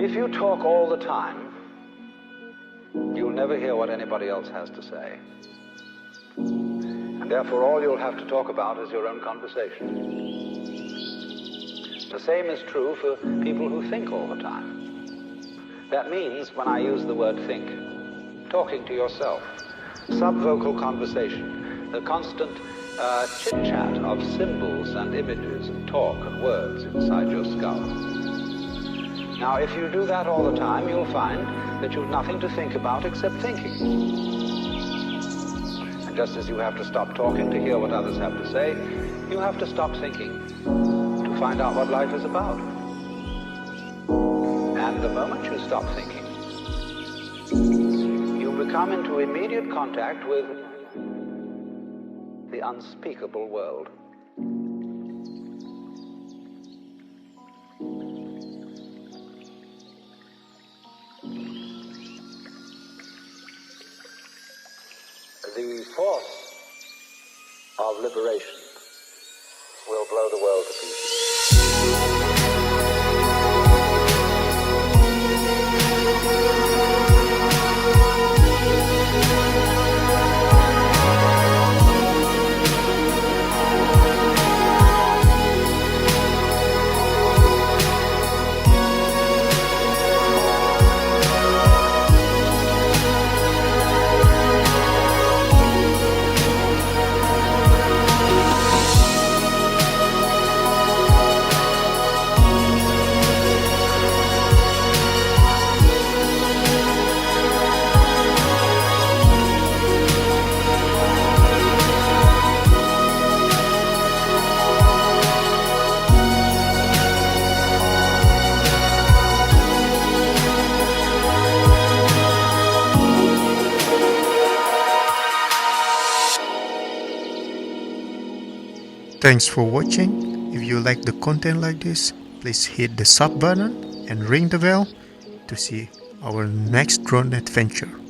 If you talk all the time, you'll never hear what anybody else has to say. And therefore all you'll have to talk about is your own conversation. The same is true for people who think all the time. That means, when I use the word think, talking to yourself, subvocal conversation, the constant chit-chat of symbols and images and talk and words inside your skull. Now, if you do that all the time, you'll find that you've nothing to think about except thinking. And just as you have to stop talking to hear what others have to say, you have to stop thinking to find out what life is about. And the moment you stop thinking, you become into immediate contact with the unspeakable world. The force of liberation will blow the world to pieces. Thanks for watching. If you like the content like this, please hit the sub button and ring the bell to see our next drone adventure.